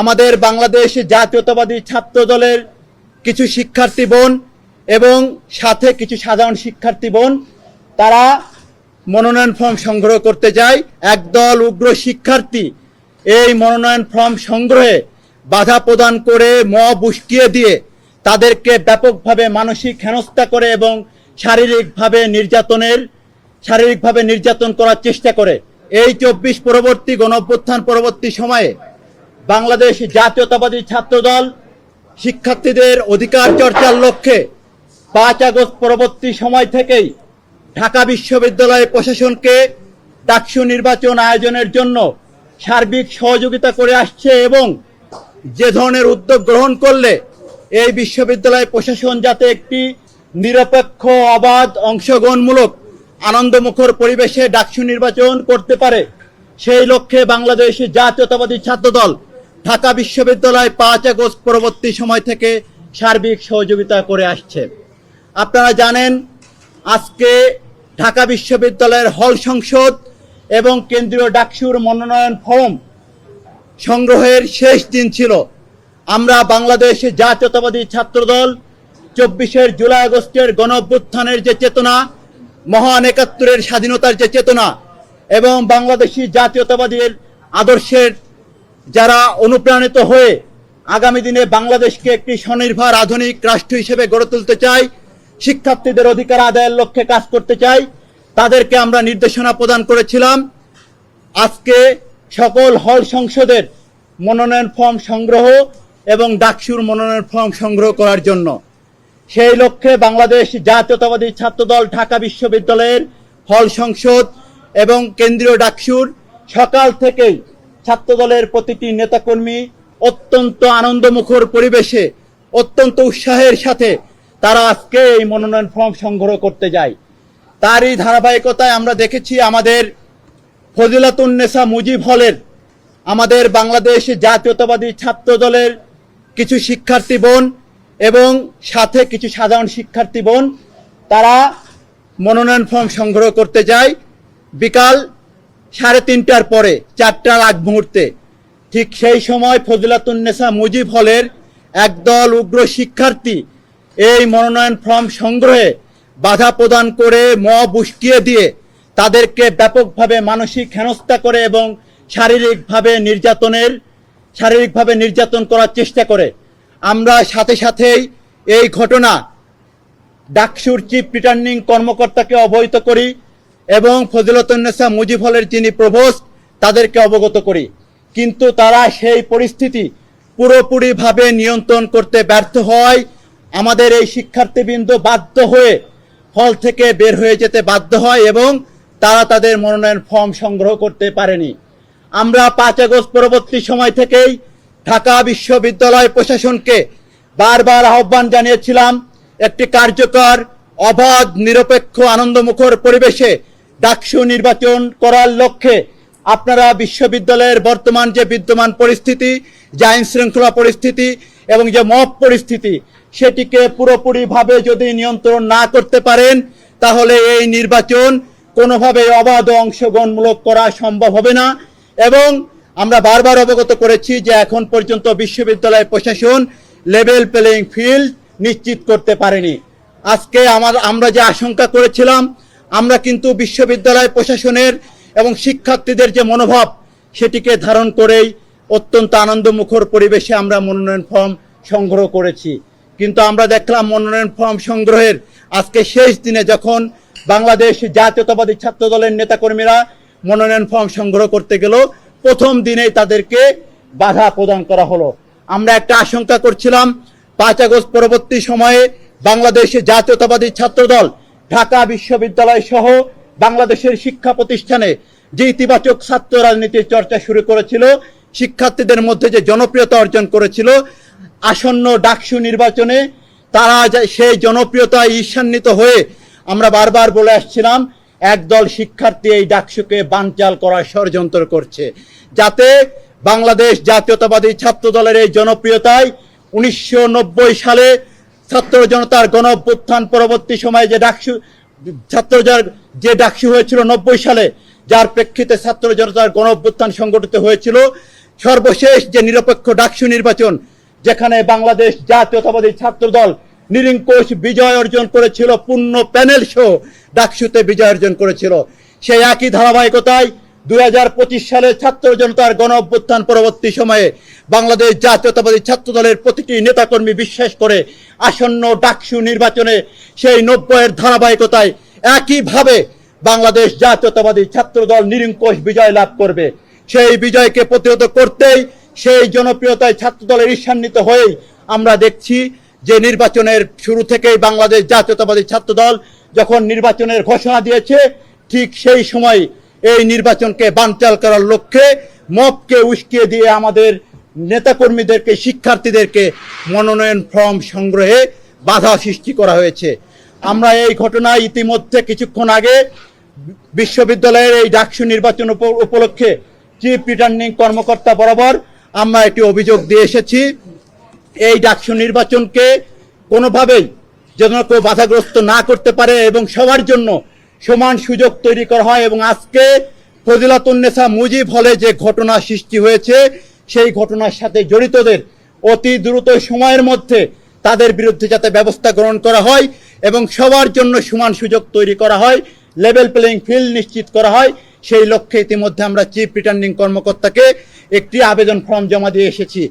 আমাদের বাংলাদেশ জাতীয়তাবাদী ছাত্র দলের কিছু শিক্ষার্থী বোন এবং সাথে কিছু সাধারণ শিক্ষার্থী বোন তারা মনোনয়ন ফর্ম সংগ্রহ করতে যায়। একদল উগ্র শিক্ষার্থী এই মনোনয়ন ফর্ম সংগ্রহে বাধা প্রদান করে মব উস্কিয়ে দিয়ে তাদেরকে ব্যাপকভাবে মানসিক হেনস্থা করে এবং শারীরিকভাবে নির্যাতন করার চেষ্টা করে। এই 24 পরবর্তী গণঅভ্যুত্থান পরবর্তী সময়ে বাংলাদেশ জাতীয়তাবাদী ছাত্রদল শিক্ষার্থীদের অধিকার চর্চার লক্ষ্যে 5 আগস্ট পরবর্তী সময় থেকেই ঢাকা বিশ্ববিদ্যালয় প্রশাসনকে ডাকসু নির্বাচন আয়োজনের জন্য সার্বিক সহযোগিতা করে আসছে এবং যে ধরনের উদ্যোগ গ্রহণ করলে এই বিশ্ববিদ্যালয় প্রশাসন যাতে একটি নিরপেক্ষ অবাধ অংশগ্রহণমূলক আনন্দমুখর পরিবেশে ডাকসু নির্বাচন করতে পারে সেই লক্ষ্যে বাংলাদেশ জাতীয়তাবাদী ছাত্রদল ঢাকা বিশ্ববিদ্যালয় 5 আগস্ট পরবর্তী সময় থেকে সার্বিক সহযোগিতা করে আসছে। আপনারা জানেন আজকে ঢাকা বিশ্ববিদ্যালয়ের হল সংসদ এবং কেন্দ্রীয় ডাকসুর মনোনয়ন ফর্ম সংগ্রহের শেষ দিন ছিল। আমরা বাংলাদেশ জাতীয়তাবাদী ছাত্রদল 24 জুলাই আগস্টের গণঅভ্যুত্থানের যে চেতনা, মহান 71-এর স্বাধীনতার যে চেতনা এবং বাংলাদেশি জাতীয়তাবাদীর আদর্শের যারা অনুপ্রাণিত হয়ে আগামী দিনে বাংলাদেশকে একটি স্বনির্ভর আধুনিক রাষ্ট্র হিসেবে গড়ে তুলতে চাই, শিক্ষার্থীদের অধিকার আদায়ের লক্ষ্যে কাজ করতে চাই, তাদেরকে আমরা নির্দেশনা প্রদান করেছিলাম আজকে সকল হল সংসদের মনোনয়ন ফর্ম সংগ্রহ এবং ডাকসুর মনোনয়ন ফর্ম সংগ্রহ করার জন্য। সেই লক্ষ্যে বাংলাদেশ জাতীয়তাবাদী ছাত্রদল ঢাকা বিশ্ববিদ্যালয়ের হল সংসদ এবং কেন্দ্রীয় ডাকসুর সকাল থেকেই ছাত্রদলের প্রতিটি নেতাকর্মী অত্যন্ত আনন্দমুখর পরিবেশে অত্যন্ত উৎসাহের সাথে তারা আজকে এই মনোনয়ন ফর্ম সংগ্রহ করতে যায়। তারই ধারাবাহিকতায় আমরা দেখেছি আমাদের ফজিলাতুন্নেসা মুজিব হলের আমাদের বাংলাদেশ জাতীয়তাবাদী ছাত্র দলের কিছু শিক্ষার্থী বোন এবং সাথে কিছু সাধারণ শিক্ষার্থী বোন তারা মনোনয়ন ফর্ম সংগ্রহ করতে যায় বিকাল 3:30টার পরে 4টার আগ মুহূর্তে। ঠিক সেই সময় ফজিলাতুন্নেসা মুজিব হলের একদল উগ্র শিক্ষার্থী এই মনোনয়ন ফর্ম সংগ্রহে বাধা প্রদান করে মব উস্কিয়ে দিয়ে তাদেরকে ব্যাপকভাবে মানসিক হেনস্থা করে এবং শারীরিকভাবে নির্যাতন করার চেষ্টা করে। আমরা সাথে সাথেই এই ঘটনা ডাকসুর চিফ রিটার্নিং কর্মকর্তাকে অবহিত করি এবং ফজিলাতুন্নেসা মুজিব হলের যিনি প্রভোস্ট তাদেরকে অবগত করি, কিন্তু তারা সেই পরিস্থিতি পুরোপুরিভাবে নিয়ন্ত্রণ করতে ব্যর্থ হয়। আমাদের এই শিক্ষার্থীবৃন্দ বাধ্য হয়ে হল থেকে বের হয়ে যেতে বাধ্য হয় এবং তারা তাদের মনোনয়ন ফর্ম সংগ্রহ করতে পারেনি। আমরা 5 আগস্ট পরবর্তী সময় থেকেই ঢাকা বিশ্ববিদ্যালয় প্রশাসনকে বারবার আহ্বান জানিয়েছিলাম একটি কার্যকর অবাধ নিরপেক্ষ আনন্দমুখর পরিবেশে ডাকসু নির্বাচন করার লক্ষ্যে আপনারা বিশ্ববিদ্যালয়ের বর্তমান যে বিদ্যমান পরিস্থিতি, যে আইন শৃঙ্খলা পরিস্থিতি এবং যে মব পরিস্থিতি সেটিকে পুরোপুরিভাবে যদি নিয়ন্ত্রণ না করতে পারেন তাহলে এই নির্বাচন কোনোভাবে অবাধ ও অংশগ্রহণমূলক করা সম্ভব হবে না। এবং আমরা বারবার অবগত করেছি যে এখন পর্যন্ত বিশ্ববিদ্যালয় প্রশাসন লেভেল প্লেইং ফিল্ড নিশ্চিত করতে পারেনি। আজকে আমরা যে আশঙ্কা করেছিলাম আমরা কিন্তু বিশ্ববিদ্যালয় প্রশাসনের এবং শিক্ষার্থীদের যে মনোভাব সেটিকে ধারণ করেই অত্যন্ত আনন্দমুখর পরিবেশে আমরা মনোনয়ন ফর্ম সংগ্রহ করেছি। কিন্তু আমরা দেখলাম মনোনয়ন ফর্ম সংগ্রহের আজকে শেষ দিনে যখন বাংলাদেশ জাতীয়তাবাদী ছাত্র দলের নেতাকর্মীরা মনোনয়ন ফর্ম সংগ্রহ করতে গেল প্রথম দিনেই তাদেরকে বাধা প্রদান করা হলো। আমরা একটা আশঙ্কা করছিলাম 5 আগস্ট পরবর্তী সময়ে বাংলাদেশ জাতীয়তাবাদী ছাত্র দল ঢাকা বিশ্ববিদ্যালয় সহ বাংলাদেশের শিক্ষা প্রতিষ্ঠানে যে ইতিবাচক ছাত্র রাজনীতির চর্চা শুরু করেছিল, শিক্ষার্থীদের মধ্যে যে জনপ্রিয়তা অর্জন করেছিল, আসন্ন ডাকসু নির্বাচনে তারা সেই জনপ্রিয়তায় ঈর্ষান্বিত হয়ে আমরা বারবার বলে আসছিলাম একদল শিক্ষার্থী এই ডাকসুকে বানচাল করার ষড়যন্ত্র করছে, যাতে বাংলাদেশ জাতীয়তাবাদী ছাত্র দলের এই জনপ্রিয়তায় 1990 সালে ছাত্র জনতার গণ অভ্যুত্থান পরবর্তী সময়ে যে ডাকসু হয়েছিল 90 সালে, যার প্রেক্ষিতে ছাত্র জনতার গণ অভ্যুত্থান সংগঠিত হয়েছিল, সর্বশেষ যে নিরপেক্ষ ডাকসু নির্বাচন, যেখানে বাংলাদেশ জাতীয়তাবাদী ছাত্রদল নিরঙ্কুশ বিজয় অর্জন করেছিল, পূর্ণ প্যানেল সহ ডাকসুতে বিজয় অর্জন করেছিল, সেই একই ধারাবাহিকতায় 2025 সালে ছাত্র জনতার গণ অভ্যুত্থান পরবর্তী সময়ে বাংলাদেশ জাতীয়তাবাদী ছাত্রদলের প্রতিটি নেতাকর্মী বিশ্বাস করে আসন্ন ডাকসু নির্বাচনে সেই 90-এর ধারাবাহিকতায় একইভাবে বাংলাদেশ জাতীয়তাবাদী ছাত্রদল নিরঙ্কুশ বিজয় লাভ করবে। সেই বিজয়কে প্রতিহত করতেই, সেই জনপ্রিয়তায় ছাত্রদলের ঈর্ষান্বিত হয়েই আমরা দেখছি যে নির্বাচনের শুরু থেকেই বাংলাদেশ জাতীয়তাবাদী ছাত্রদল যখন নির্বাচনের ঘোষণা দিয়েছে, ঠিক সেই সময় এই নির্বাচনকে বানচাল করার লক্ষ্যে মবকে উস্কিয়ে দিয়ে আমাদের নেতাকর্মীদেরকে, শিক্ষার্থীদেরকে মনোনয়ন ফর্ম সংগ্রহে বাধা সৃষ্টি করা হয়েছে। আমরা এই ঘটনায় ইতিমধ্যে কিছুক্ষণ আগে বিশ্ববিদ্যালয়ের এই ডাকসু নির্বাচন উপলক্ষে চিফ রিটার্নিং কর্মকর্তা বরাবর আমরা একটি অভিযোগ দিয়ে এসেছি। এই ডাকসু নির্বাচনকে কোনোভাবেই যেন কেউ বাধাগ্রস্ত না করতে পারে এবং সবার জন্য সমান সুযোগ তৈরি করা হয়, এবং আজকে ফজিলাতুন্নেসা মুজিব হলে যে ঘটনা সৃষ্টি হয়েছে, সেই ঘটনার সাথে জড়িতদের অতি দ্রুত সময়ের মধ্যে তাদের বিরুদ্ধে যাতে ব্যবস্থা গ্রহণ করা হয় এবং সবার জন্য সমান সুযোগ তৈরি করা হয়, লেভেল প্লেইং ফিল্ড নিশ্চিত করা হয়, সেই লক্ষ্যে ইতিমধ্যে আমরা চিফ রিটার্নিং কর্মকর্তাকে একটি আবেদন ফর্ম জমা দিয়ে এসেছি।